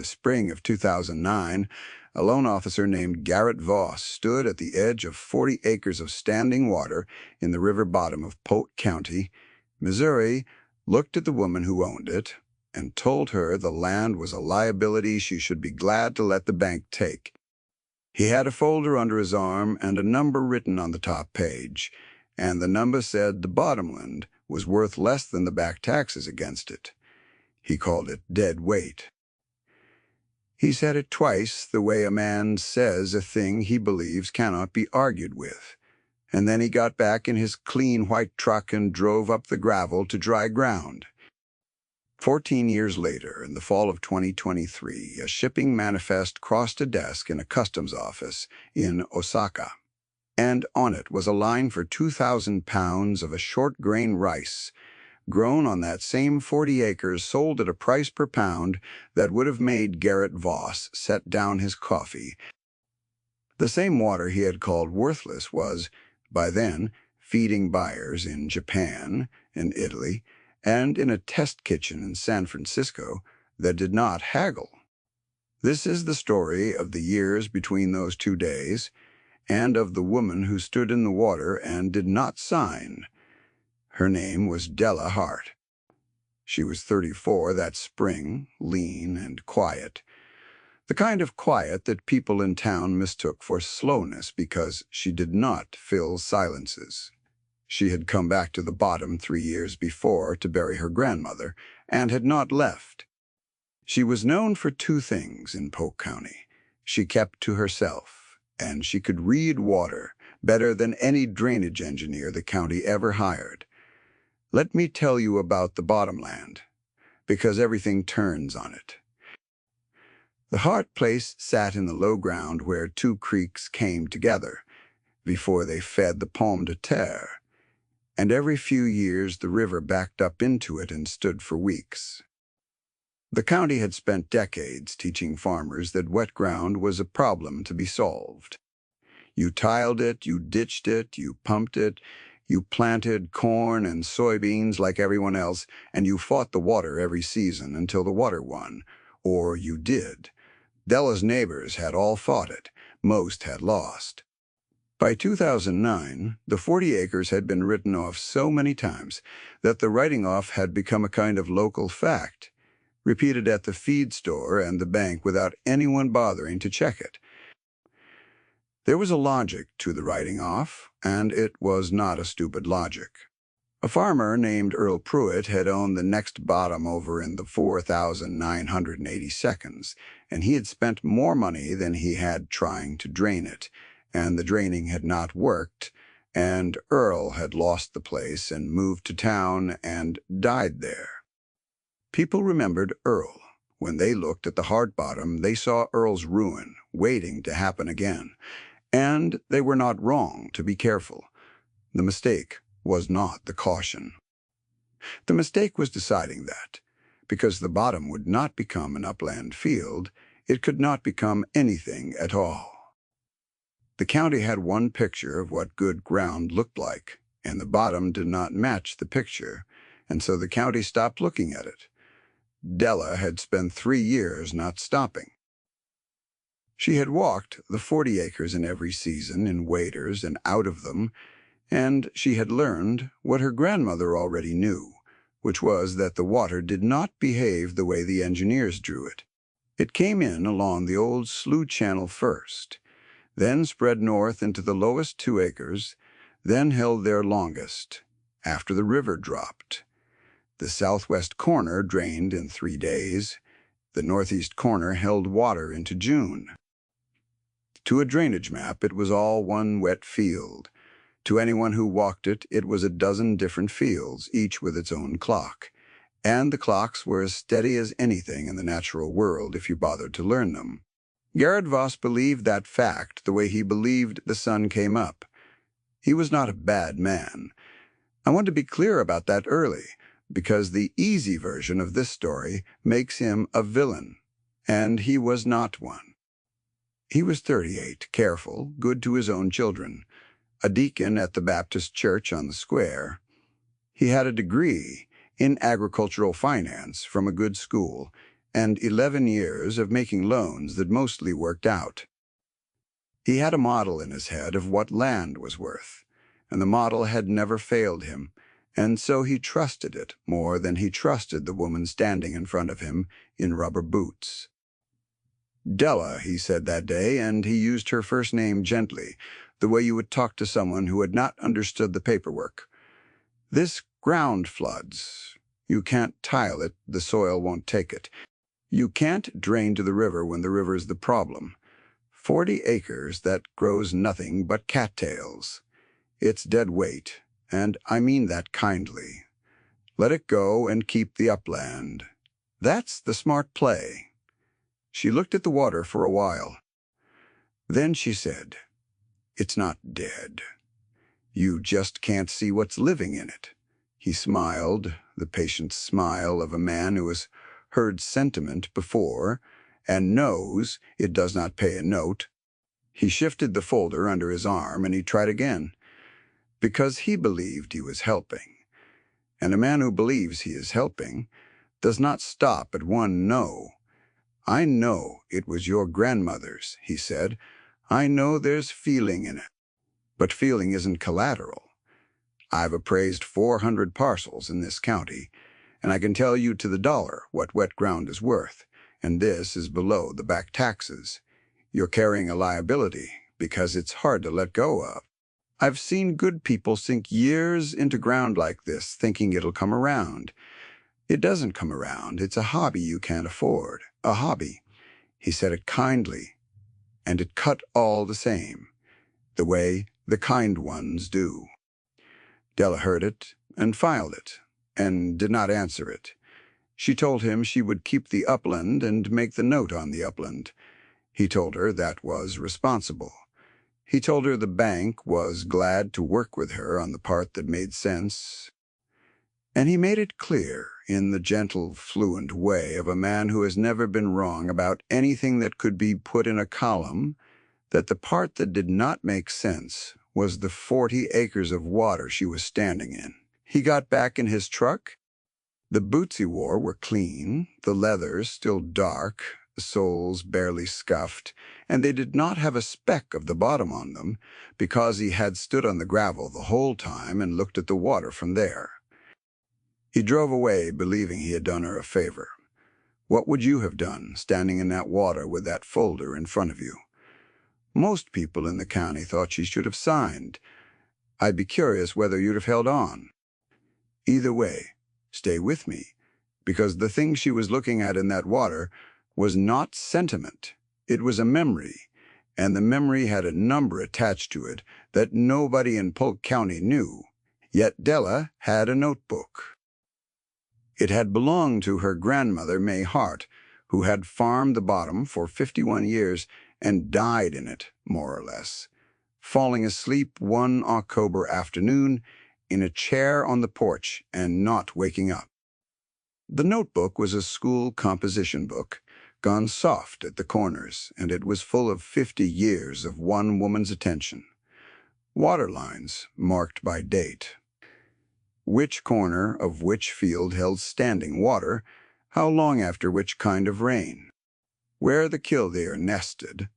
spring of 2009, a loan officer named Garrett Voss stood at the edge of 40 acres of standing water in the river bottom of Polk County, Missouri, looked at the woman who owned it, and told her the land was a liability she should be glad to let the bank take. He had a folder under his arm and a number written on the top page, and the number said the Bottomland was worth less than the back taxes against it. He called it dead weight. He said it twice the way a man says a thing he believes cannot be argued with, and then he got back in his clean white truck and drove up the gravel to dry ground. 14 years later, in the fall of 2023, a shipping manifest crossed a desk in a customs office in Osaka, and on it was a line for 2,000 pounds of a short-grain rice, grown on that same 40 acres, sold at a price per pound that would have made Garrett Voss set down his coffee. The same water he had called worthless was, by then, feeding buyers in Japan, in Italy, and in a test kitchen in San Francisco that did not haggle. This is the story of the years between those 2 days, and of the woman who stood in the water and did not sign. Her name was Della Hart. She was 34 that spring, lean and quiet. The kind of quiet that people in town mistook for slowness because she did not fill silences. She had come back to the bottom 3 years before to bury her grandmother and had not left. She was known for 2 things in Polk County. She kept to herself, and she could read water better than any drainage engineer the county ever hired. Let me tell you about the Bottomland, because everything turns on it. The Hart place sat in the low ground where 2 creeks came together before they fed the Pomme de Terre, and every few years the river backed up into it and stood for weeks. The county had spent decades teaching farmers that wet ground was a problem to be solved. You tiled it, you ditched it, you pumped it, you planted corn and soybeans like everyone else, and you fought the water every season until the water won, or you did. Della's neighbors had all fought it. Most had lost. By 2009, the 40 acres had been written off so many times that the writing off had become a kind of local fact, repeated at the feed store and the bank without anyone bothering to check it. There was a logic to the writing off, and it was not a stupid logic. A farmer named Earl Pruitt had owned the next bottom over in the 4,980 seconds, and he had spent more money than he had trying to drain it, and the draining had not worked, and Earl had lost the place and moved to town and died there. People remembered Earl. When they looked at the Hart bottom, they saw Earl's ruin waiting to happen again. And they were not wrong to be careful. The mistake was not the caution. The mistake was deciding that, because the bottom would not become an upland field, it could not become anything at all. The county had one picture of what good ground looked like, and the bottom did not match the picture, and so the county stopped looking at it. Della had spent 3 years not stopping. She had walked the 40 acres in every season in waders and out of them, and she had learned what her grandmother already knew, which was that the water did not behave the way the engineers drew it. It came in along the old slough channel first, then spread north into the lowest 2 acres, then held there longest, after the river dropped. The southwest corner drained in 3 days. The northeast corner held water into June. To a drainage map, it was all one wet field. To anyone who walked it, it was a dozen different fields, each with its own clock. And the clocks were as steady as anything in the natural world if you bothered to learn them. Garrett Voss believed that fact the way he believed the sun came up. He was not a bad man. I want to be clear about that early, because the easy version of this story makes him a villain, and he was not one. He was 38, careful, good to his own children, a deacon at the Baptist church on the square. He had a degree in agricultural finance from a good school, and 11 years of making loans that mostly worked out. He had a model in his head of what land was worth, and the model had never failed him, and so he trusted it more than he trusted the woman standing in front of him in rubber boots. Della, he said that day, and he used her first name gently, the way you would talk to someone who had not understood the paperwork. This ground floods. You can't tile it, the soil won't take it. You can't drain to the river when the river's the problem. 40 acres that grows nothing but cattails. It's dead weight, and I mean that kindly. Let it go and keep the upland. That's the smart play. She looked at the water for a while. Then she said, "It's not dead. You just can't see what's living in it." He smiled, the patient smile of a man who has heard sentiment before and knows it does not pay a note. He shifted the folder under his arm and he tried again, because he believed he was helping. And a man who believes he is helping does not stop at one no. "I know it was your grandmother's," he said. "I know there's feeling in it. But feeling isn't collateral. I've appraised 400 parcels in this county, and I can tell you to the dollar what wet ground is worth, and this is below the back taxes. You're carrying a liability because it's hard to let go of. I've seen good people sink years into ground like this thinking it'll come around. It doesn't come around. It's a hobby you can't afford. A hobby." He said it kindly, and it cut all the same, the way the kind ones do. Della heard it and filed it, and did not answer it. She told him she would keep the upland and make the note on the upland. He told her that was responsible. He told her the bank was glad to work with her on the part that made sense. And he made it clear, in the gentle, fluent way of a man who has never been wrong about anything that could be put in a column, that the part that did not make sense was the 40 acres of water she was standing in. He got back in his truck. The boots he wore were clean, the leathers still dark, the soles barely scuffed, and they did not have a speck of the bottom on them, because he had stood on the gravel the whole time and looked at the water from there. He drove away, believing he had done her a favor. What would you have done, standing in that water with that folder in front of you? Most people in the county thought she should have signed. I'd be curious whether you'd have held on. Either way, stay with me, because the thing she was looking at in that water was not sentiment. It was a memory, and the memory had a number attached to it that nobody in Polk County knew. Yet Della had a notebook. It had belonged to her grandmother, May Hart, who had farmed the bottom for 51 years and died in it, more or less, falling asleep one October afternoon in a chair on the porch and not waking up. The notebook was a school composition book, gone soft at the corners, and it was full of 50 years of one woman's attention. Waterlines marked by date. Which corner of which field held standing water, how long after which kind of rain. Where the killdeer nested,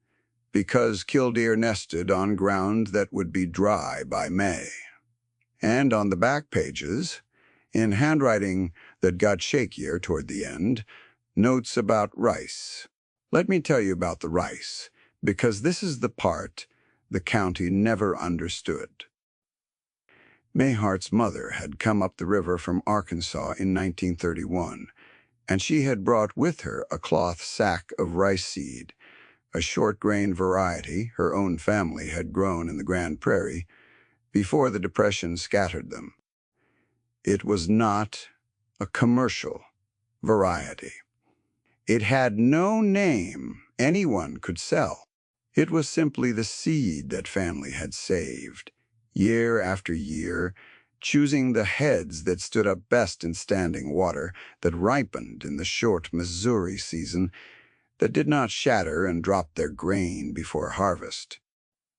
because killdeer nested on ground that would be dry by May. And on the back pages, in handwriting that got shakier toward the end, notes about rice. Let me tell you about the rice, because this is the part the county never understood. May Hart's mother had come up the river from Arkansas in 1931, and she had brought with her a cloth sack of rice seed, a short-grain variety her own family had grown in the Grand Prairie, before the Depression scattered them. It was not a commercial variety. It had no name anyone could sell. It was simply the seed that family had saved, year after year, choosing the heads that stood up best in standing water, that ripened in the short Missouri season, that did not shatter and drop their grain before harvest.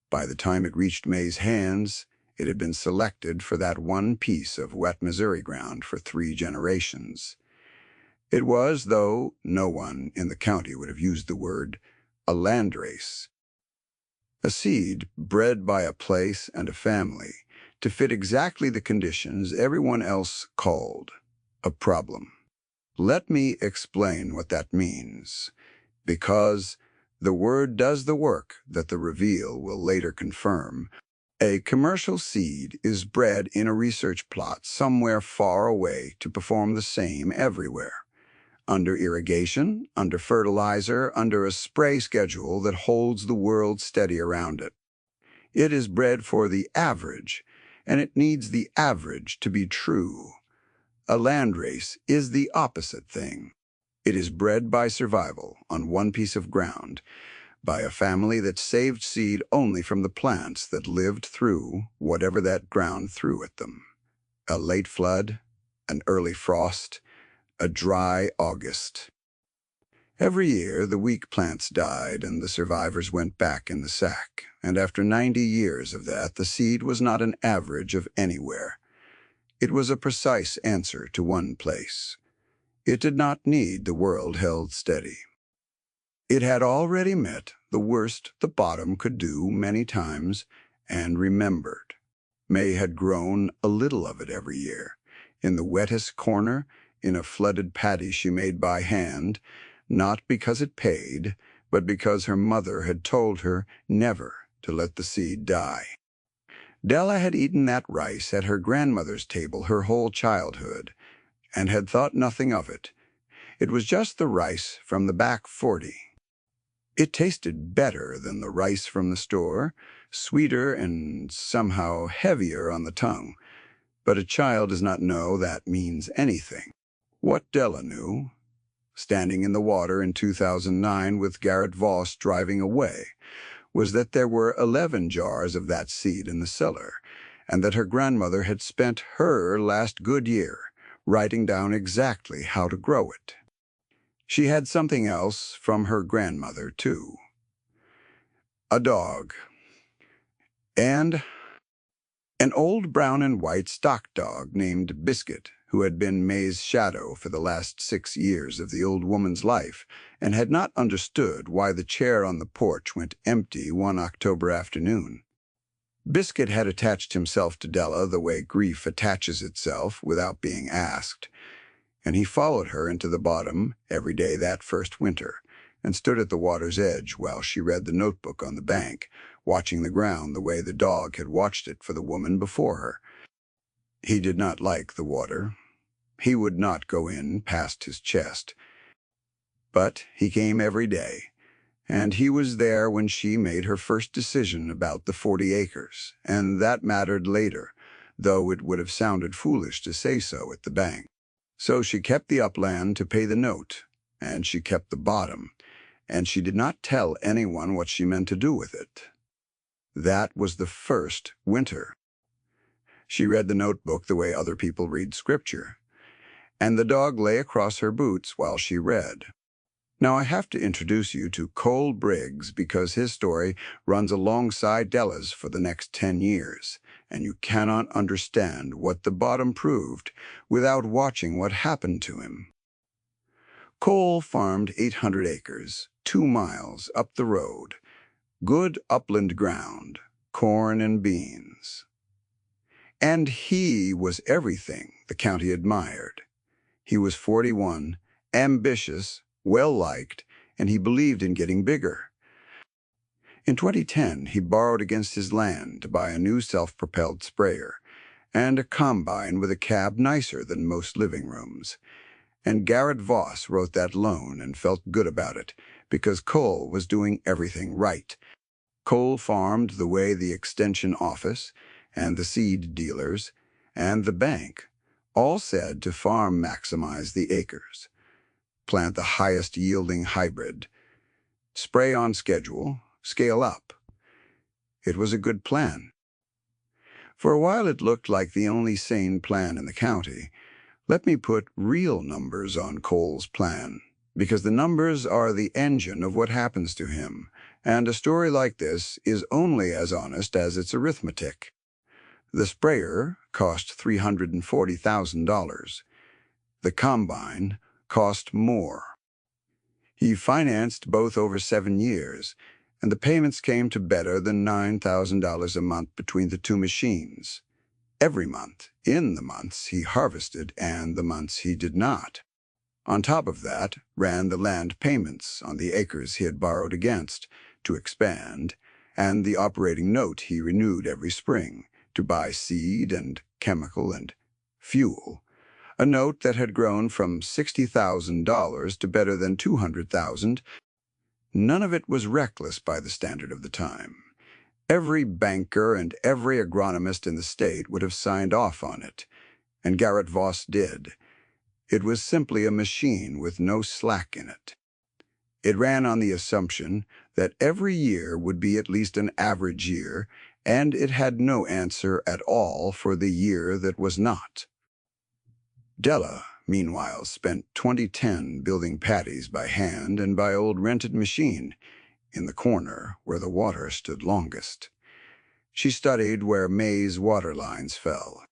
By the time it reached May's hands, it had been selected for that one piece of wet Missouri ground for 3 generations. It was, though no one in the county would have used the word, a landrace. A seed bred by a place and a family to fit exactly the conditions everyone else called a problem. Let me explain what that means, because the word does the work that the reveal will later confirm. A commercial seed is bred in a research plot somewhere far away to perform the same everywhere. Under irrigation, under fertilizer, under a spray schedule that holds the world steady around it. It is bred for the average, and it needs the average to be true. A landrace is the opposite thing. It is bred by survival on one piece of ground, by a family that saved seed only from the plants that lived through whatever that ground threw at them. A late flood, an early frost, a dry August. Every year, the weak plants died and the survivors went back in the sack, and after 90 years of that, the seed was not an average of anywhere. It was a precise answer to one place. It did not need the world held steady. It had already met the worst the bottom could do many times and remembered. May had grown a little of it every year, in the wettest corner, in a flooded paddy she made by hand, not because it paid, but because her mother had told her never to let the seed die. Della had eaten that rice at her grandmother's table her whole childhood, and had thought nothing of it. It was just the rice from the back 40. It tasted better than the rice from the store, sweeter and somehow heavier on the tongue. But a child does not know that means anything. What Della knew, standing in the water in 2009 with Garrett Voss driving away, was that there were 11 jars of that seed in the cellar, and that her grandmother had spent her last good year writing down exactly how to grow it. She had something else from her grandmother, too. A dog. And an old brown and white stock dog named Biscuit, who had been May's shadow for the last 6 years of the old woman's life, and had not understood why the chair on the porch went empty one October afternoon. Biscuit had attached himself to Della the way grief attaches itself without being asked, and he followed her into the bottom every day that first winter, and stood at the water's edge while she read the notebook on the bank, watching the ground the way the dog had watched it for the woman before her. He did not like the water. He would not go in past his chest. But he came every day, and he was there when she made her first decision about the 40 acres, and that mattered later, though it would have sounded foolish to say so at the bank. So she kept the upland to pay the note, and she kept the bottom, and she did not tell anyone what she meant to do with it. That was the first winter. She read the notebook the way other people read scripture, and the dog lay across her boots while she read. Now I have to introduce you to Cole Briggs because his story runs alongside Della's for the next 10 years, and you cannot understand what the bottom proved without watching what happened to him. Cole farmed 800 acres, 2 miles up the road, good upland ground, corn and beans. And he was everything the county admired. He was 41, ambitious, well-liked, and he believed in getting bigger. In 2010, he borrowed against his land to buy a new self-propelled sprayer and a combine with a cab nicer than most living rooms. And Garrett Voss wrote that loan and felt good about it because Cole was doing everything right. Cole farmed the way the extension office and the seed dealers and the bank all said to farm maximize the acres, plant the highest yielding hybrid, spray on schedule, scale up. It was a good plan. For a while it looked like the only sane plan in the county. Let me put real numbers on Cole's plan, because the numbers are the engine of what happens to him, and a story like this is only as honest as its arithmetic. The sprayer cost $340,000. The combine cost more. He financed both over 7 years, and the payments came to better than $9,000 a month between the two machines. Every month, in the months he harvested and the months he did not. On top of that ran the land payments on the acres he had borrowed against to expand, and the operating note he renewed every spring to buy seed and chemical and fuel, a note that had grown from $60,000 to better than $200,000. None of it was reckless by the standard of the time. Every banker and every agronomist in the state would have signed off on it, and Garrett Voss did. It was simply a machine with no slack in it. It ran on the assumption that every year would be at least an average year, and it had no answer at all for the year that was not. Della, meanwhile, spent 2010 building patties by hand and by old rented machine in the corner where the water stood longest. She studied where May's water lines fell.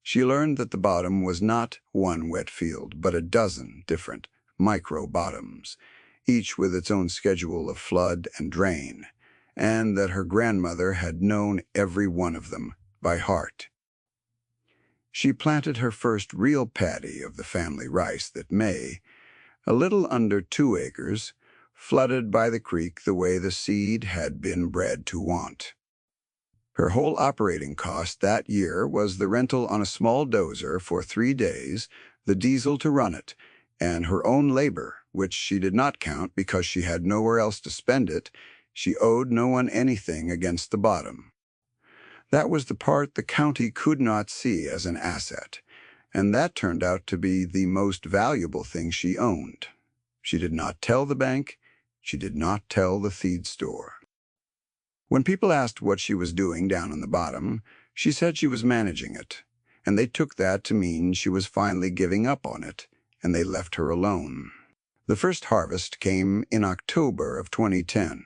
She learned that the bottom was not one wet field, but a dozen different micro-bottoms, each with its own schedule of flood and drain, and that her grandmother had known every one of them by heart. She planted her first real paddy of the family rice that May, a little under 2 acres, flooded by the creek the way the seed had been bred to want. Her whole operating cost that year was the rental on a small dozer for 3 days, the diesel to run it, and her own labor, which she did not count because she had nowhere else to spend it. She owed no one anything against the bottom. That was the part the county could not see as an asset, and that turned out to be the most valuable thing she owned. She did not tell the bank. She did not tell the feed store. When people asked what she was doing down on the bottom, she said she was managing it, and they took that to mean she was finally giving up on it, and they left her alone. The first harvest came in October of 2010.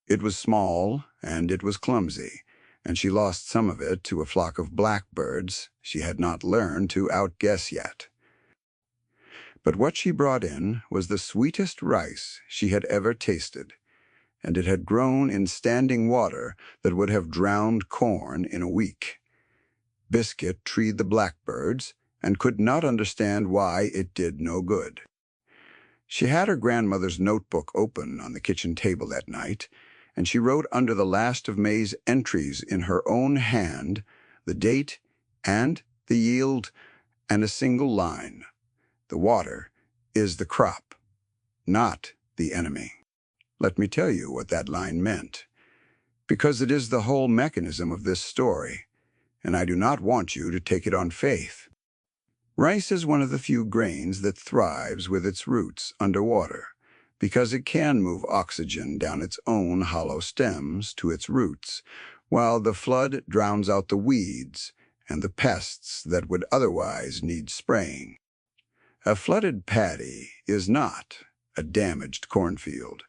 It was small, and it was clumsy, and she lost some of it to a flock of blackbirds she had not learned to outguess yet. But what she brought in was the sweetest rice she had ever tasted, and it had grown in standing water that would have drowned corn in a week. Biscuit treed the blackbirds and could not understand why it did no good. She had her grandmother's notebook open on the kitchen table that night, and she wrote under the last of May's entries in her own hand the date and the yield and a single line. The water is the crop, not the enemy. Let me tell you what that line meant, because it is the whole mechanism of this story, and I do not want you to take it on faith. Rice is one of the few grains that thrives with its roots underwater, because it can move oxygen down its own hollow stems to its roots, while the flood drowns out the weeds and the pests that would otherwise need spraying. A flooded paddy is not a damaged cornfield.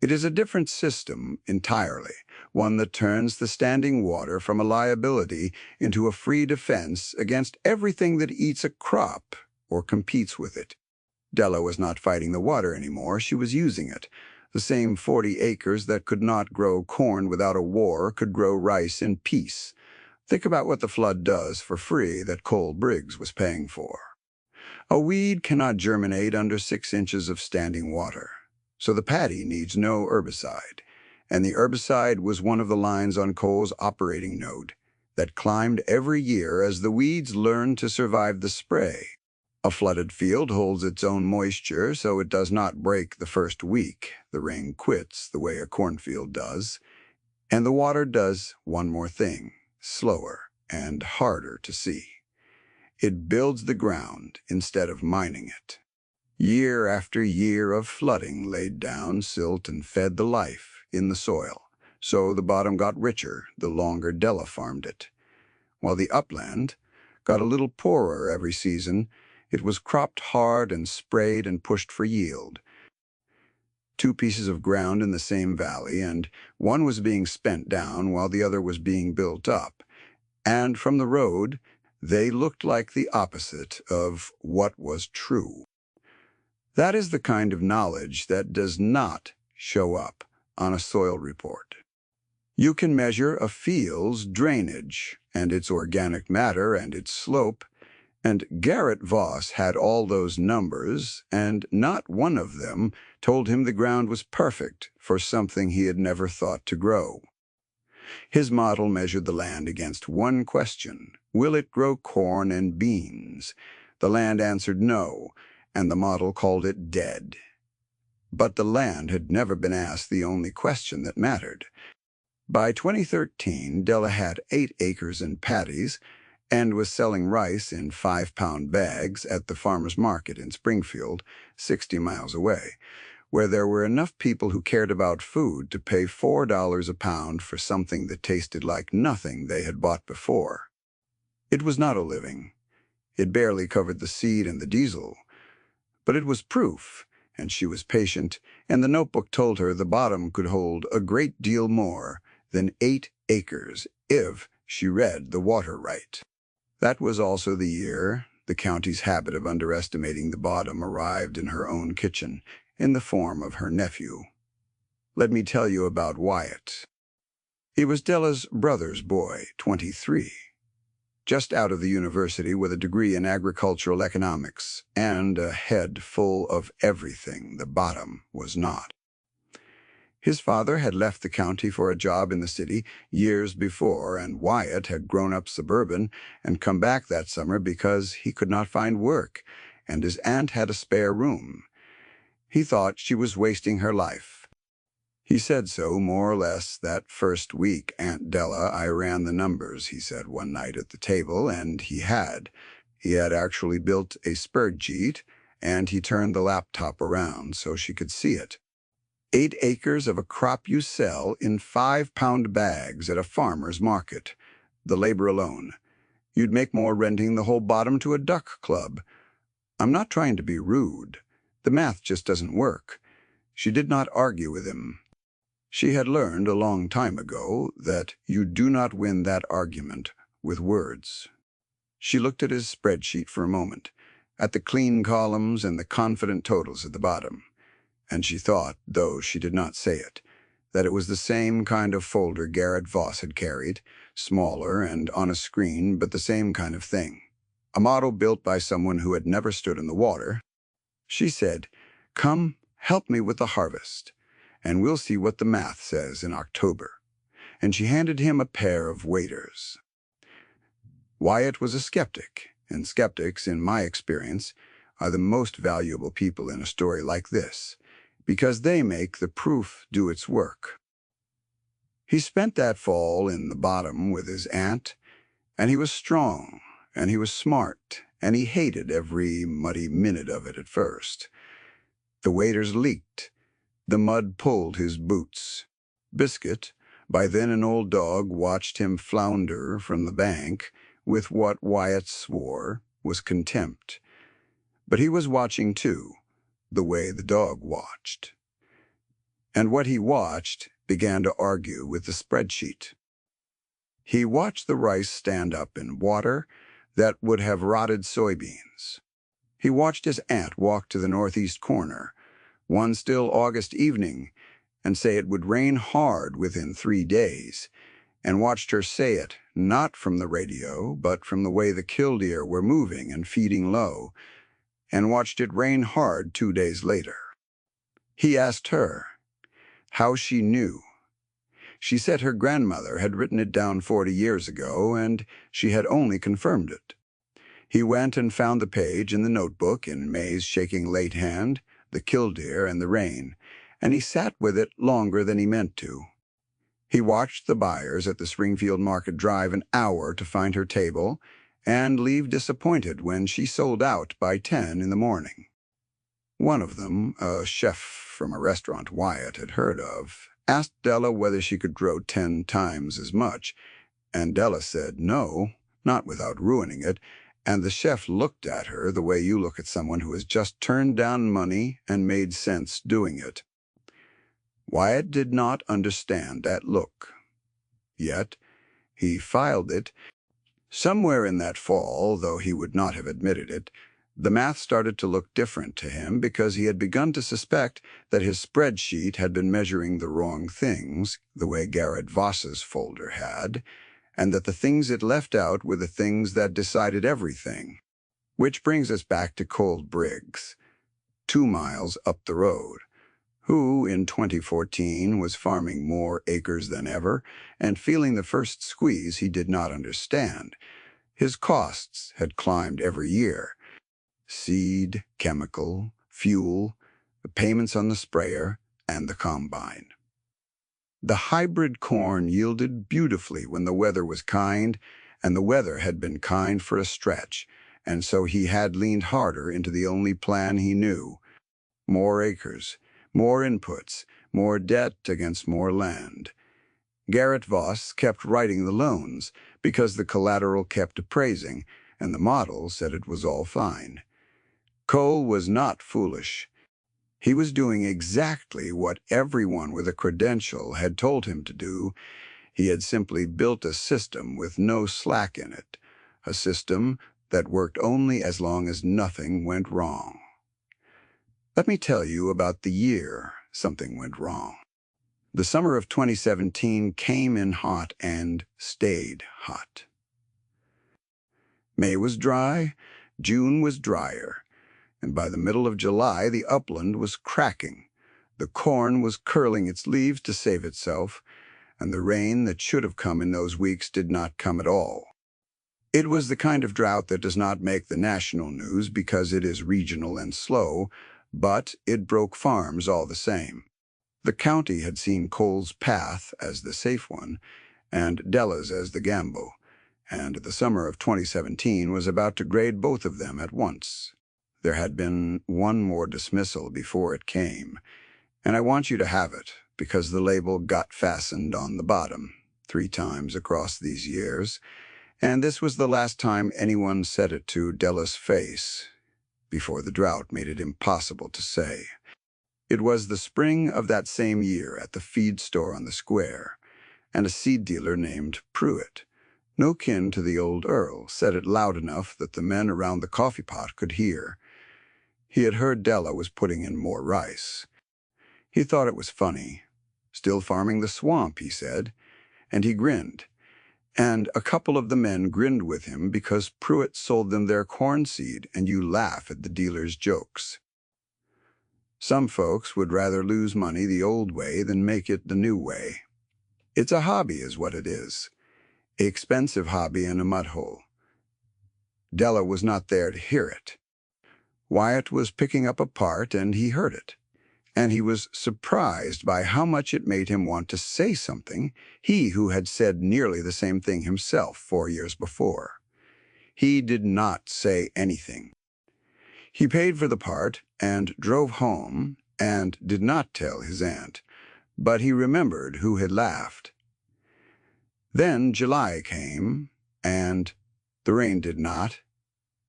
It is a different system entirely, one that turns the standing water from a liability into a free defense against everything that eats a crop or competes with it. Della was not fighting the water anymore, she was using it. The same 40 acres that could not grow corn without a war could grow rice in peace. Think about what the flood does for free that Cole Briggs was paying for. A weed cannot germinate under 6 inches of standing water, so the paddy needs no herbicide, and the herbicide was one of the lines on Cole's operating note that climbed every year as the weeds learned to survive the spray. A flooded field holds its own moisture, so it does not break the first week. The rain quits the way a cornfield does, and the water does one more thing, slower and harder to see. It builds the ground instead of mining it. Year after year of flooding laid down silt and fed the life in the soil, so the bottom got richer the longer Della farmed it. While the upland got a little poorer every season, it was cropped hard and sprayed and pushed for yield. 2 pieces of ground in the same valley, and one was being spent down while the other was being built up, and from the road they looked like the opposite of what was true. That is the kind of knowledge that does not show up on a soil report. You can measure a field's drainage and its organic matter and its slope, and Garrett Voss had all those numbers, and not one of them told him the ground was perfect for something he had never thought to grow. His model measured the land against one question: will it grow corn and beans? The land answered no, and the model called it dead. But the land had never been asked the only question that mattered. By 2013, Della had 8 acres and paddies and was selling rice in 5-pound bags at the farmer's market in Springfield, 60 miles away, where there were enough people who cared about food to pay $4 a pound for something that tasted like nothing they had bought before. It was not a living. It barely covered the seed and the diesel. But it was proof, and she was patient, and the notebook told her the bottom could hold a great deal more than 8 acres if she read the water right. That was also the year the county's habit of underestimating the bottom arrived in her own kitchen, in the form of her nephew. Let me tell you about Wyatt. He was Della's brother's boy, 23, just out of the university with a degree in agricultural economics and a head full of everything the bottom was not. His father had left the county for a job in the city years before, and Wyatt had grown up suburban and come back that summer because he could not find work, and his aunt had a spare room. He thought she was wasting her life. He said so more or less that first week. "Aunt Della, I ran the numbers," he said one night at the table, and he had. He had actually built a spreadsheet, and he turned the laptop around so she could see it. 8 acres of a crop you sell in 5-pound bags at a farmer's market. The labor alone. You'd make more renting the whole bottom to a duck club. I'm not trying to be rude. The math just doesn't work. She did not argue with him. She had learned a long time ago that you do not win that argument with words. She looked at his spreadsheet for a moment, at the clean columns and the confident totals at the bottom. And she thought, though she did not say it, that it was the same kind of folder Garrett Voss had carried, smaller and on a screen, but the same kind of thing. A model built by someone who had never stood in the water. She said, "Come, help me with the harvest, and we'll see what the math says in October." And she handed him a pair of waders. Wyatt was a skeptic, and skeptics, in my experience, are the most valuable people in a story like this, because they make the proof do its work. He spent that fall in the bottom with his aunt, and he was strong, and he was smart, and he hated every muddy minute of it at first. The waders leaked. The mud pulled his boots. Biscuit, by then an old dog, watched him flounder from the bank with what Wyatt swore was contempt. But he was watching too, the way the dog watched. And what he watched began to argue with the spreadsheet. He watched the rice stand up in water that would have rotted soybeans. He watched his aunt walk to the northeast corner, one still August evening, and say it would rain hard within 3 days, and watched her say it not from the radio, but from the way the killdeer were moving and feeding low, and watched it rain hard 2 days later. He asked her how she knew. She said her grandmother had written it down 40 years ago, and she had only confirmed it. He went and found the page in the notebook in May's shaking late hand, the killdeer and the rain, and he sat with it longer than he meant to. He watched the buyers at the Springfield Market drive an hour to find her table and leave disappointed when she sold out by 10 in the morning. One of them, a chef from a restaurant Wyatt had heard of, asked Della whether she could grow 10 times as much, and Della said no, not without ruining it, and the chef looked at her the way you look at someone who has just turned down money and made sense doing it. Wyatt did not understand that look. Yet he filed it. Somewhere in that fall, though he would not have admitted it, The math started to look different to him because he had begun to suspect that his spreadsheet had been measuring the wrong things, the way Garrett Voss's folder had, and that the things it left out were the things that decided everything. Which brings us back to Cole Briggs, 2 miles up the road, who, in 2014, was farming more acres than ever and feeling the first squeeze he did not understand. His costs had climbed every year. Seed, chemical, fuel, the payments on the sprayer, and the combine. The hybrid corn yielded beautifully when the weather was kind, and the weather had been kind for a stretch, and so he had leaned harder into the only plan he knew. More acres, more inputs, more debt against more land. Garrett Voss kept writing the loans because the collateral kept appraising, and the model said it was all fine. Cole was not foolish. He was doing exactly what everyone with a credential had told him to do. He had simply built a system with no slack in it, a system that worked only as long as nothing went wrong. Let me tell you about the year something went wrong. The summer of 2017 came in hot and stayed hot. May was dry, June was drier, and by the middle of July the upland was cracking. The corn was curling its leaves to save itself, and the rain that should have come in those weeks did not come at all. It was the kind of drought that does not make the national news because it is regional and slow, but it broke farms all the same. The county had seen Cole's path as the safe one, and Della's as the gamble, and the summer of 2017 was about to grade both of them at once. There had been one more dismissal before it came, and I want you to have it because the label got fastened on the bottom 3 times across these years, and this was the last time anyone said it to Della's face before the drought made it impossible to say. It was the spring of that same year at the feed store on the square, and a seed dealer named Pruitt, no kin to the old Earl, said it loud enough that the men around the coffee pot could hear. He had heard Della was putting in more rice. He thought it was funny. Still farming the swamp, he said, and he grinned. And a couple of the men grinned with him because Pruitt sold them their corn seed, and you laugh at the dealer's jokes. Some folks would rather lose money the old way than make it the new way. It's a hobby is what it is. An expensive hobby in a mud hole. Della was not there to hear it. Wyatt was picking up a part, and he heard it. And he was surprised by how much it made him want to say something, he who had said nearly the same thing himself 4 years before. He did not say anything. He paid for the part and drove home and did not tell his aunt, but he remembered who had laughed. Then July came, and the rain did not,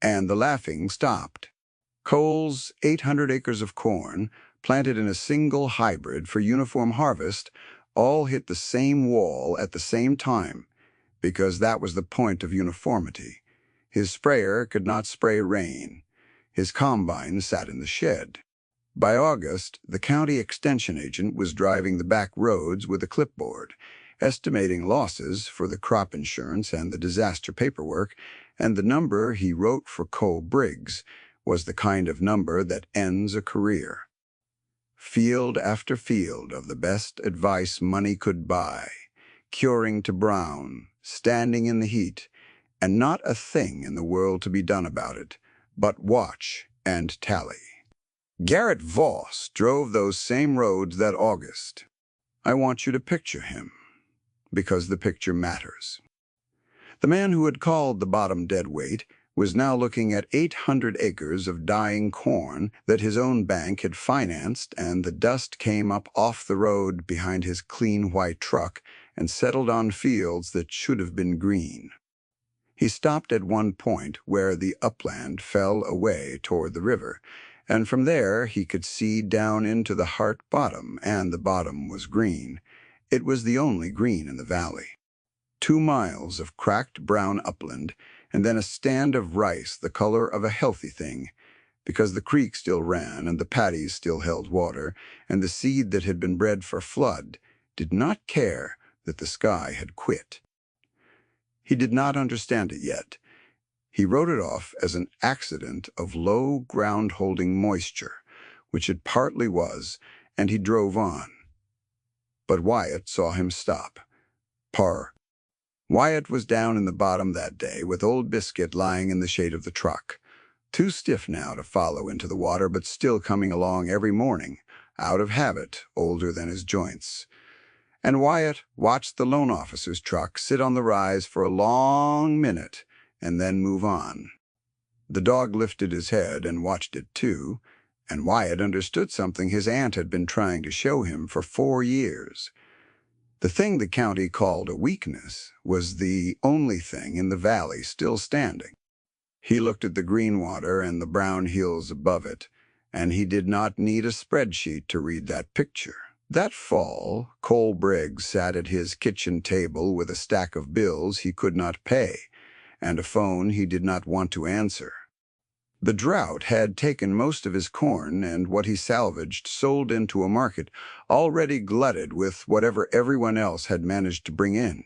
and the laughing stopped. Cole's 800 acres of corn, planted in a single hybrid for uniform harvest, all hit the same wall at the same time, because that was the point of uniformity. His sprayer could not spray rain. His combine sat in the shed. By August, the county extension agent was driving the back roads with a clipboard, estimating losses for the crop insurance and the disaster paperwork, and the number he wrote for Cole Briggs was the kind of number that ends a career. Field after field of the best advice money could buy, curing to brown, standing in the heat, and not a thing in the world to be done about it, but watch and tally. Garrett Voss drove those same roads that August. I want you to picture him, because the picture matters. The man who had called the bottom dead weight was now looking at 800 acres of dying corn that his own bank had financed, and the dust came up off the road behind his clean white truck and settled on fields that should have been green. He stopped at one point where the upland fell away toward the river, and from there he could see down into the Hart Bottom, and the bottom was green. It was the only green in the valley. 2 miles of cracked brown upland, and then a stand of rice the color of a healthy thing, because the creek still ran and the paddies still held water, and the seed that had been bred for flood did not care that the sky had quit. He did not understand it yet. He wrote it off as an accident of low ground-holding moisture, which it partly was, and he drove on. But Wyatt saw him stop. Purr. Wyatt was down in the bottom that day with old Biscuit lying in the shade of the truck, too stiff now to follow into the water, but still coming along every morning, out of habit, older than his joints. And Wyatt watched the loan officer's truck sit on the rise for a long minute and then move on. The dog lifted his head and watched it too, and Wyatt understood something his aunt had been trying to show him for 4 years. The thing the county called a weakness was the only thing in the valley still standing. He looked at the green water and the brown hills above it, and he did not need a spreadsheet to read that picture. That fall, Cole Briggs sat at his kitchen table with a stack of bills he could not pay, and a phone he did not want to answer. The drought had taken most of his corn, and what he salvaged sold into a market already glutted with whatever everyone else had managed to bring in.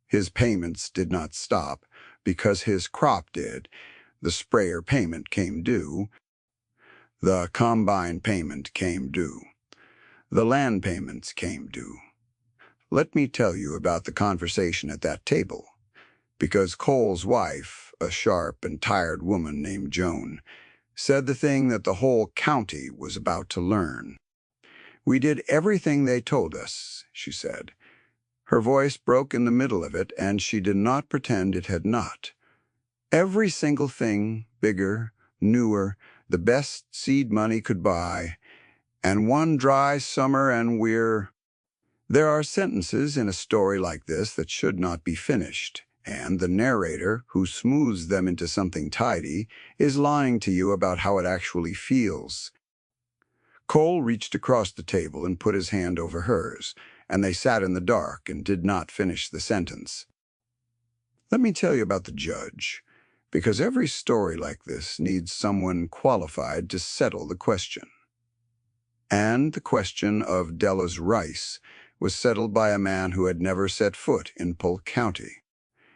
His payments did not stop, because his crop did. The sprayer payment came due. The combine payment came due. The land payments came due. Let me tell you about the conversation at that table, because Cole's wife, a sharp and tired woman named Joan, said the thing that the whole county was about to learn. "We did everything they told us," she said. Her voice broke in the middle of it, and she did not pretend it had not. "Every single thing, bigger, newer, the best seed money could buy, and one dry summer and we're—" There are sentences in a story like this that should not be finished, and the narrator, who smooths them into something tidy, is lying to you about how it actually feels. Cole reached across the table and put his hand over hers, and they sat in the dark and did not finish the sentence. Let me tell you about the judge, because every story like this needs someone qualified to settle the question. And the question of Della's rice was settled by a man who had never set foot in Polk County.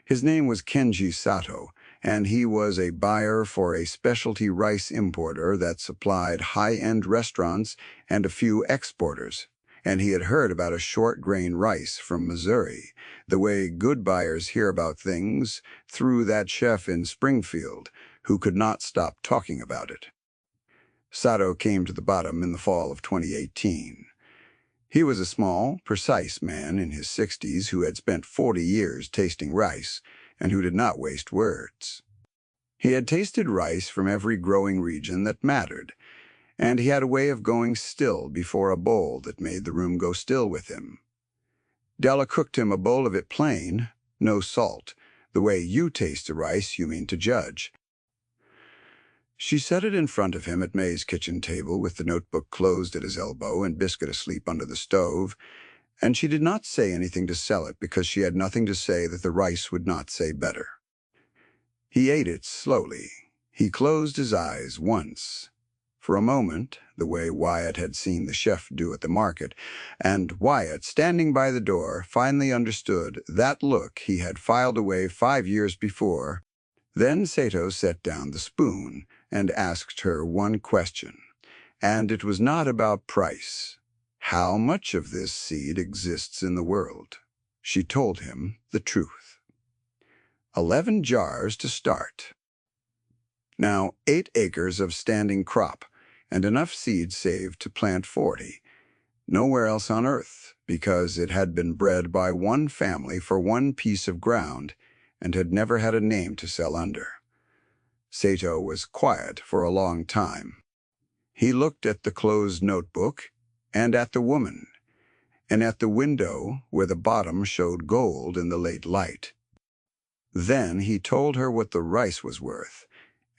His name was Kenji Sato, and he was a buyer for a specialty rice importer that supplied high-end restaurants and a few exporters. And he had heard about a short-grain rice from Missouri, the way good buyers hear about things through that chef in Springfield, who could not stop talking about it. Sato came to the bottom in the fall of 2018. He was a small, precise man in his 60s who had spent 40 years tasting rice and who did not waste words. He had tasted rice from every growing region that mattered, and he had a way of going still before a bowl that made the room go still with him. Della cooked him a bowl of it plain, no salt, the way you taste the rice you mean to judge. She set it in front of him at May's kitchen table with the notebook closed at his elbow and Biscuit asleep under the stove, and she did not say anything to sell it because she had nothing to say that the rice would not say better. He ate it slowly. He closed his eyes once, for a moment, the way Wyatt had seen the chef do at the market, and Wyatt, standing by the door, finally understood that look he had filed away 5 years before. Then Sato set down the spoon and asked her one question, and it was not about price. How much of this seed exists in the world? She told him the truth. 11 jars to start. Now 8 acres of standing crop, and enough seed saved to plant 40. Nowhere else on earth, because it had been bred by one family for one piece of ground and had never had a name to sell under. Sato was quiet for a long time. He looked at the closed notebook and at the woman, and at the window where the bottom showed gold in the late light. Then he told her what the rice was worth,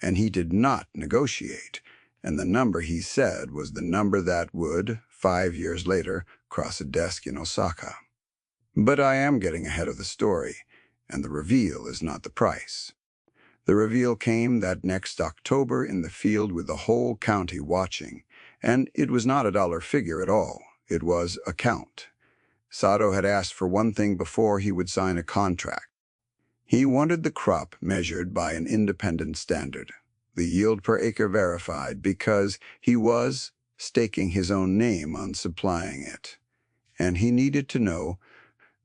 and he did not negotiate, and the number he said was the number that would, 5 years later, cross a desk in Osaka. But I am getting ahead of the story, and the reveal is not the price. The reveal came that next October in the field with the whole county watching, and it was not a dollar figure at all. It was a count. Sato had asked for one thing before he would sign a contract. He wanted the crop measured by an independent standard, the yield per acre verified, because he was staking his own name on supplying it, and he needed to know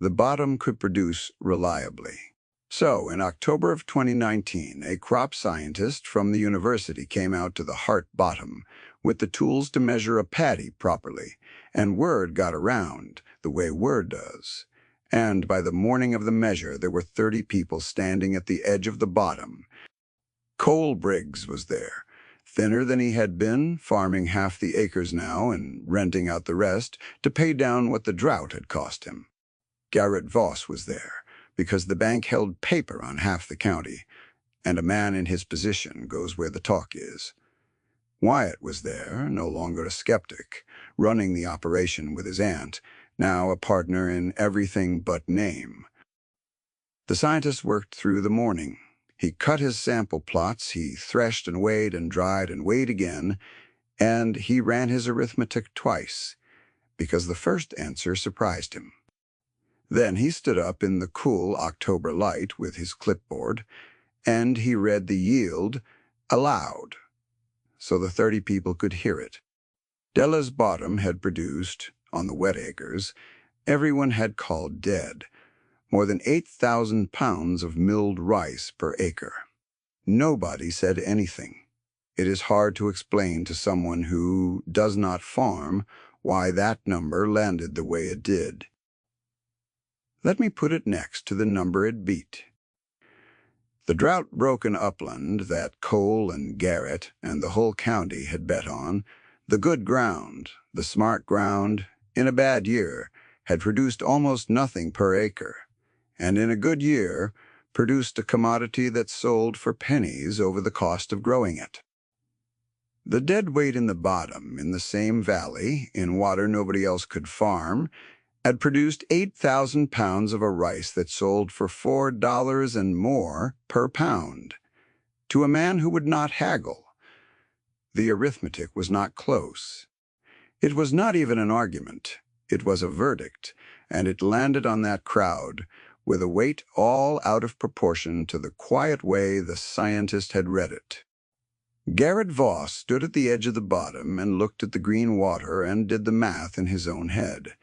the bottom could produce reliably. So, in October of 2019, a crop scientist from the university came out to the Hart Bottom with the tools to measure a paddy properly, and word got around the way word does. And by the morning of the measure, there were 30 people standing at the edge of the bottom. Cole Briggs was there, thinner than he had been, farming half the acres now and renting out the rest to pay down what the drought had cost him. Garrett Voss was there, because the bank held paper on half the county, and a man in his position goes where the talk is. Wyatt was there, no longer a skeptic, running the operation with his aunt, now a partner in everything but name. The scientist worked through the morning. He cut his sample plots, he threshed and weighed and dried and weighed again, and he ran his arithmetic twice, because the first answer surprised him. Then he stood up in the cool October light with his clipboard, and he read the yield aloud, so the 30 people could hear it. Della's bottom had produced, on the wet acres, everyone had called dead, more than 8,000 pounds of milled rice per acre. Nobody said anything. It is hard to explain to someone who does not farm why that number landed the way it did. Let me put it next to the number it beat. The drought-broken upland that Cole and Garrett and the whole county had bet on, the good ground, the smart ground, in a bad year, had produced almost nothing per acre, and in a good year produced a commodity that sold for pennies over the cost of growing it. The dead weight in the bottom, in the same valley, in water nobody else could farm, had produced 8,000 pounds of a rice that sold for $4 and more per pound, to a man who would not haggle. The arithmetic was not close. It was not even an argument. It was a verdict, and it landed on that crowd with a weight all out of proportion to the quiet way the scientist had read it. Garrett Voss stood at the edge of the bottom and looked at the green water and did the math in his own head,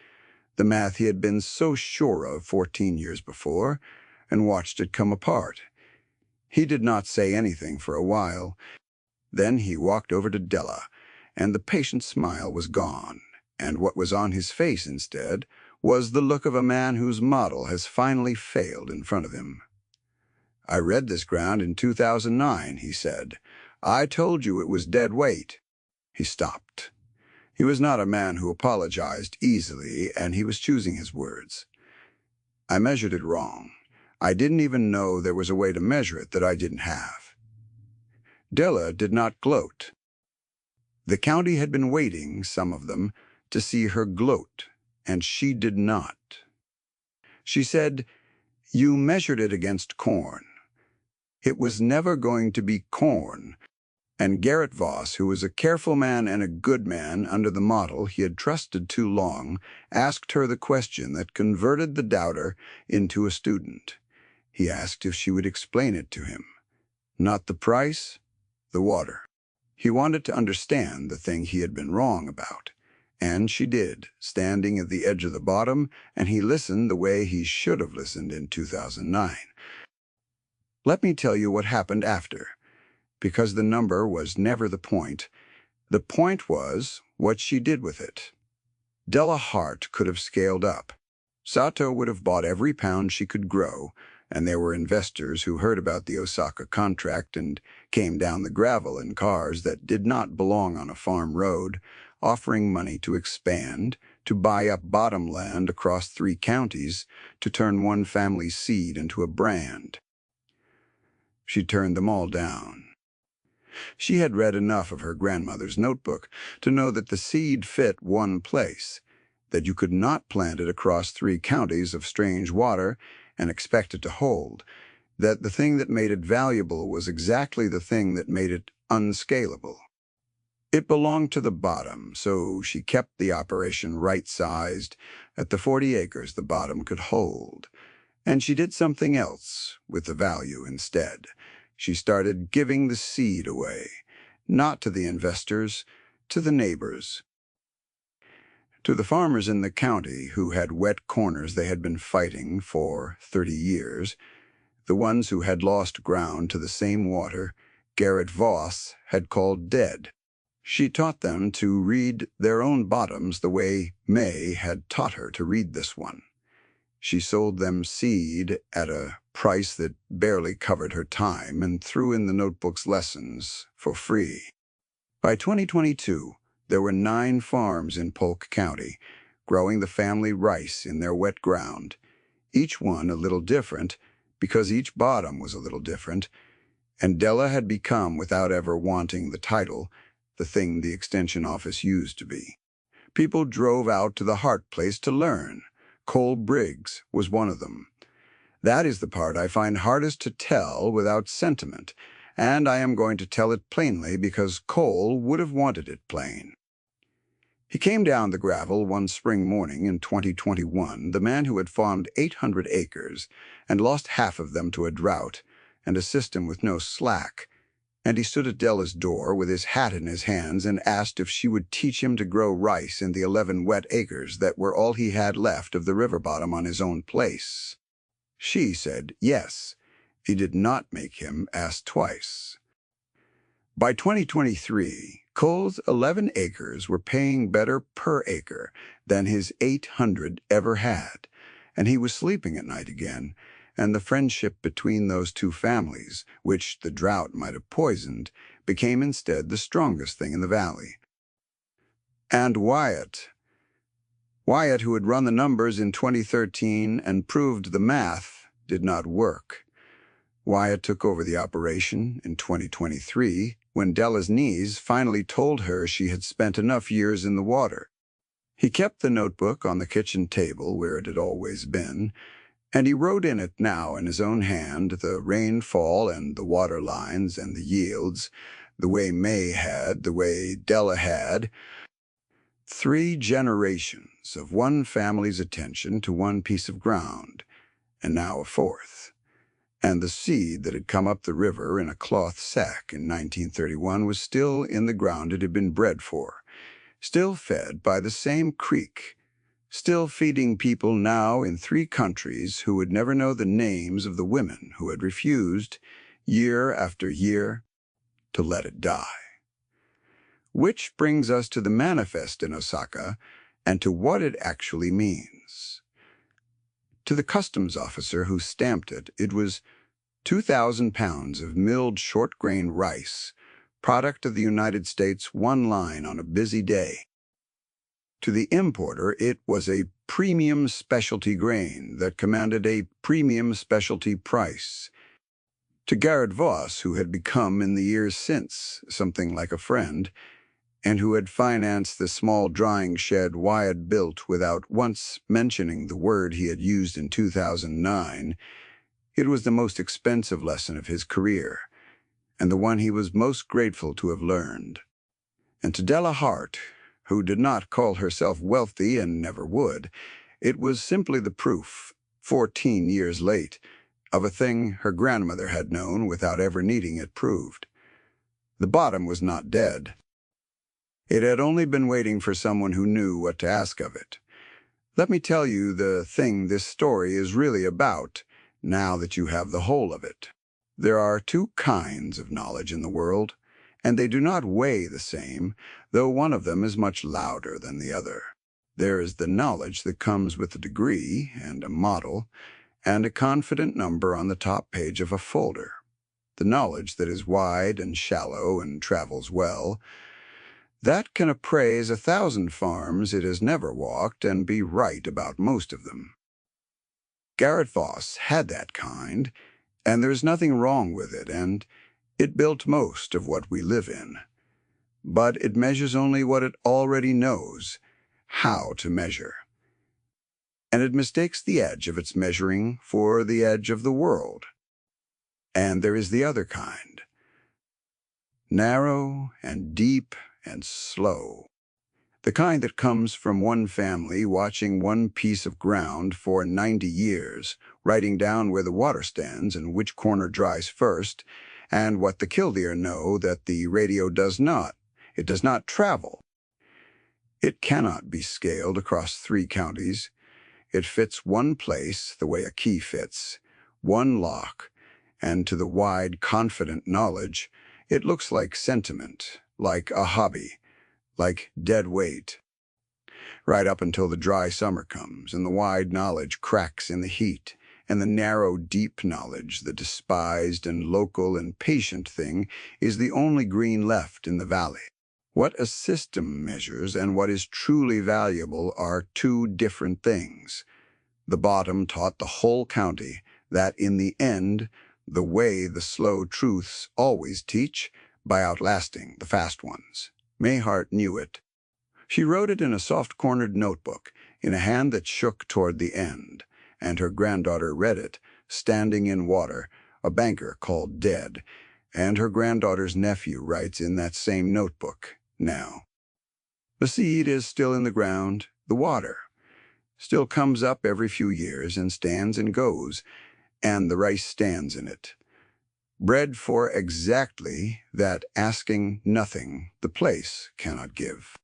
the math he had been so sure of 14 years before, and watched it come apart. He did not say anything for a while. Then he walked over to Della, and the patient smile was gone, and what was on his face instead was the look of a man whose model has finally failed in front of him. "I read this ground in 2009, he said. "I told you it was dead weight." He stopped. He was not a man who apologized easily, and he was choosing his words. "I measured it wrong. I didn't even know there was a way to measure it that I didn't have." Della did not gloat. The county had been waiting, some of them, to see her gloat, and she did not. She said, "You measured it against corn. It was never going to be corn." And Garrett Voss, who was a careful man and a good man under the model he had trusted too long, asked her the question that converted the doubter into a student. He asked if she would explain it to him. Not the price, the water. He wanted to understand the thing he had been wrong about. And she did, standing at the edge of the bottom, and he listened the way he should have listened in 2009. Let me tell you what happened after, because the number was never the point. The point was what she did with it. Della Hart could have scaled up. Sato would have bought every pound she could grow, and there were investors who heard about the Osaka contract and came down the gravel in cars that did not belong on a farm road, offering money to expand, to buy up Bottomland across 3 counties, to turn one family's seed into a brand. She turned them all down. She had read enough of her grandmother's notebook to know that the seed fit one place, that you could not plant it across 3 counties of strange water and expect it to hold. that the thing that made it valuable was exactly the thing that made it unscalable. It belonged to the bottom, so she kept the operation right-sized at the 40 acres the bottom could hold. And she did something else with the value instead. She started giving the seed away, not to the investors, to the neighbors, to the farmers in the county who had wet corners they had been fighting for 30 years, the ones who had lost ground to the same water Garrett Voss had called dead. She taught them to read their own bottoms the way May had taught her to read this one. She sold them seed at a price that barely covered her time and threw in the notebook's lessons for free. By 2022, there were 9 farms in Polk County, growing the family rice in their wet ground, each one a little different because each bottom was a little different, and Della had become, without ever wanting the title, the thing the extension office used to be. People drove out to the Hart place to learn. Cole Briggs was one of them. That is the part I find hardest to tell without sentiment, and I am going to tell it plainly because Cole would have wanted it plain. He came down the gravel one spring morning in 2021, the man who had farmed 800 acres and lost half of them to a drought and a system with no slack, and he stood at Della's door with his hat in his hands and asked if she would teach him to grow rice in the 11 wet acres that were all he had left of the river bottom on his own place. She said yes. He did not make him ask twice. By 2023, Cole's 11 acres were paying better per acre than his 800 ever had, and he was sleeping at night again, and the friendship between those two families, which the drought might have poisoned, became instead the strongest thing in the valley. And Wyatt, who had run the numbers in 2013 and proved the math did not work. Wyatt took over the operation in 2023 when Della's knees finally told her she had spent enough years in the water. He kept the notebook on the kitchen table where it had always been, and he wrote in it now in his own hand the rainfall and the water lines and the yields, the way May had, the way Della had. 3 generations of one family's attention to one piece of ground, and now a 4th. And the seed that had come up the river in a cloth sack in 1931 was still in the ground it had been bred for, still fed by the same creek, still feeding people now in 3 countries who would never know the names of the women who had refused, year after year, to let it die. Which brings us to the manifest in Osaka and to what it actually means. To the customs officer who stamped it, it was 2,000 pounds of milled short-grain rice, product of the United States, one line on a busy day. To the importer, it was a premium specialty grain that commanded a premium specialty price. To Garrett Voss, who had become in the years since something like a friend, and who had financed the small drying shed Wyatt built without once mentioning the word he had used in 2009, it was the most expensive lesson of his career, and the one he was most grateful to have learned. And to Della Hart, who did not call herself wealthy and never would, it was simply the proof, 14 years late, of a thing her grandmother had known without ever needing it proved. The bottom was not dead. It had only been waiting for someone who knew what to ask of it. Let me tell you the thing this story is really about, now that you have the whole of it. There are 2 kinds of knowledge in the world, and they do not weigh the same, though one of them is much louder than the other. There is the knowledge that comes with a degree and a model, and a confident number on the top page of a folder. The knowledge that is wide and shallow and travels well, that can appraise 1,000 farms it has never walked and be right about most of them. Garrett Voss had that kind, and there's nothing wrong with it, and it built most of what we live in. But it measures only what it already knows how to measure. And it mistakes the edge of its measuring for the edge of the world. And there is the other kind, narrow and deep and slow. The kind that comes from one family watching one piece of ground for 90 years, writing down where the water stands and which corner dries first, and what the killdeer know that the radio does not. It does not travel. It cannot be scaled across 3 counties. It fits one place the way a key fits, one lock, and to the wide, confident knowledge, it looks like sentiment, like a hobby, like dead weight. Right up until the dry summer comes, and the wide knowledge cracks in the heat, and the narrow, deep knowledge, the despised and local and patient thing, is the only green left in the valley. What a system measures and what is truly valuable are 2 different things. The bottom taught the whole county that in the end, the way the slow truths always teach, by outlasting the fast ones. Mayhart knew it. She wrote it in a soft-cornered notebook, in a hand that shook toward the end, and her granddaughter read it, standing in water, a banker called dead, and her granddaughter's nephew writes in that same notebook now. The seed is still in the ground, the water still comes up every few years and stands and goes, and the rice stands in it. Bred for exactly that asking nothing the place cannot give.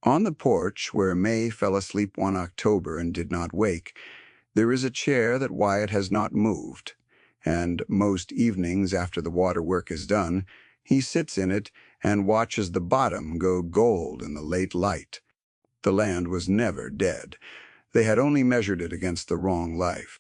On the porch, where May fell asleep one October and did not wake, there is a chair that Wyatt has not moved, and most evenings after the water work is done, he sits in it and watches the bottom go gold in the late light. The land was never dead. They had only measured it against the wrong life.